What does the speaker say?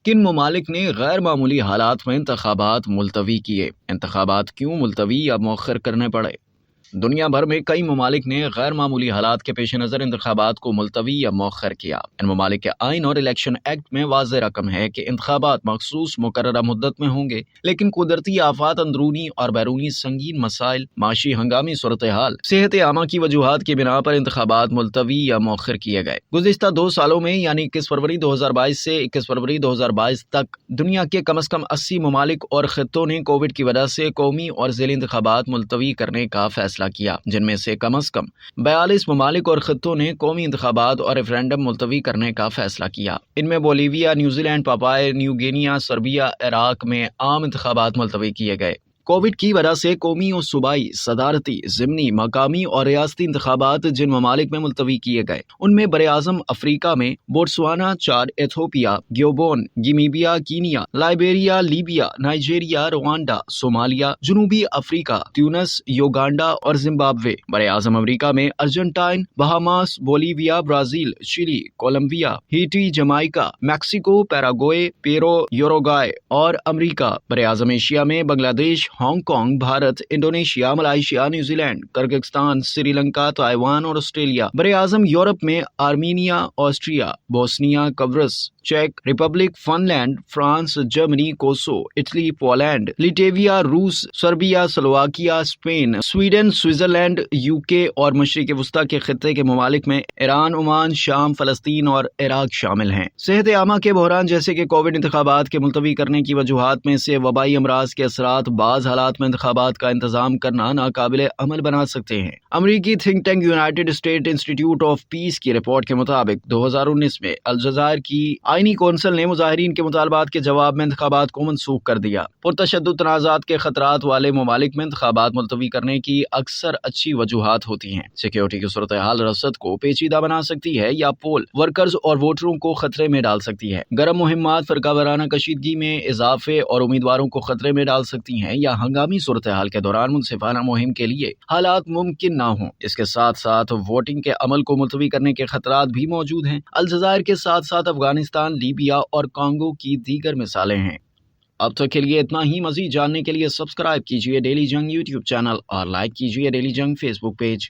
کن ممالک نے غیر معمولی حالات میں انتخابات ملتوی کیے؟ انتخابات کیوں ملتوی یا مؤخر کرنے پڑے؟ دنیا بھر میں کئی ممالک نے غیر معمولی حالات کے پیش نظر انتخابات کو ملتوی یا مؤخر کیا۔ ان ممالک کے آئین اور الیکشن ایکٹ میں واضح رقم ہے کہ انتخابات مخصوص مقررہ مدت میں ہوں گے، لیکن قدرتی آفات، اندرونی اور بیرونی سنگین مسائل، معاشی ہنگامی صورتحال، صحت عامہ کی وجوہات کی بنا پر انتخابات ملتوی یا مؤخر کیے گئے۔ گزشتہ 2 سالوں میں یعنی 21 فروری 2022 سے 21 فروری 2022 تک دنیا کے کم از کم 80 ممالک اور خطوں نے کووڈ کی وجہ سے قومی اور ذیلی انتخابات ملتوی کرنے کا فیصلہ کیا، جن میں سے کم از کم 42 ممالک اور خطوں نے قومی انتخابات اور ریفرینڈم ملتوی کرنے کا فیصلہ کیا۔ ان میں Bolivia, New Zealand, Papua New Guinea, Serbia, عراق میں عام انتخابات ملتوی کیے گئے۔ کووڈ کی وجہ سے قومی اور صوبائی، صدارتی، ضمنی، مقامی اور ریاستی انتخابات جن ممالک میں ملتوی کیے گئے ان میں براعظم افریقہ میں Botswana, Chad, Ethiopia, Gabon, Gambia, Kenya, Liberia, Libya, Nigeria, Rwanda, Somalia, جنوبی افریقہ، تیونس، یوگانڈا اور زمبابوے۔ براعظم امریکہ میں Argentine, Bahamas, Bolivia, Brazil, Chile, Colombia, Haiti, Jamaica, Mexico, Paraguay, Peru, Uruguay اور امریکہ۔ براعظم ایشیا میں Bangladesh, Hong Kong, Bharat, Indonesia, Malaysia, New Zealand, Kyrgyzstan, Sri Lanka, Taiwan اور آسٹریلیا۔ براعظم یورپ میں آرمینیا، آسٹریا، بوسنیا، قبرص، چیک Republic, Finland, France, Germany, Khoso, Italy, Poland, Latvia, روس، Serbia, Slovakia, Spain, Sweden, Switzerland, UK اور مشرق وسطیٰ کے خطے کے ممالک میں ایران، عمان، شام، فلسطین اور عراق شامل ہیں۔ صحت عامہ کے بحران جیسے کہ کووڈ انتخابات کے ملتوی کرنے کی وجوہات میں سے وبائی امراض کے اثرات بعض حالات میں انتخابات کا انتظام کرنا ناقابل عمل بنا سکتے ہیں۔ امریکی تھنک ٹینک یونائیٹڈ اسٹیٹ انسٹی ٹیوٹ آف پیس کی رپورٹ کے مطابق 2019 میں الجزائر کی آئینی کونسل نے مظاہرین کے مطالبات کے جواب میں انتخابات کو منسوخ کر دیا۔ پرتشدد تنازعات کے خطرات والے ممالک میں انتخابات ملتوی کرنے کی اکثر اچھی وجوہات ہوتی ہیں۔ سیکیورٹی کی صورتحال رصد کو پیچیدہ بنا سکتی ہے یا پول ورکرز اور ووٹروں کو خطرے میں ڈال سکتی ہے۔ گرم مہمات فرقہ وارانہ کشیدگی میں اضافے اور امیدواروں کو خطرے میں ڈال سکتی ہیں یا ہنگامی صورتحال کے دوران منصفانہ مہم کے لیے حالات ممکن نہ ہوں۔ اس کے ساتھ ساتھ ووٹنگ کے عمل کو ملتوی کرنے کے خطرات بھی موجود ہیں۔ الجزائر کے ساتھ ساتھ افغانستان، لیبیا اور کانگو کی دیگر مثالیں ہیں۔ اب تک کے لیے اتنا ہی۔ مزید جاننے کے لیے سبسکرائب کیجیے ڈیلی جنگ یوٹیوب چینل اور لائک کیجیے ڈیلی جنگ فیس بک پیج۔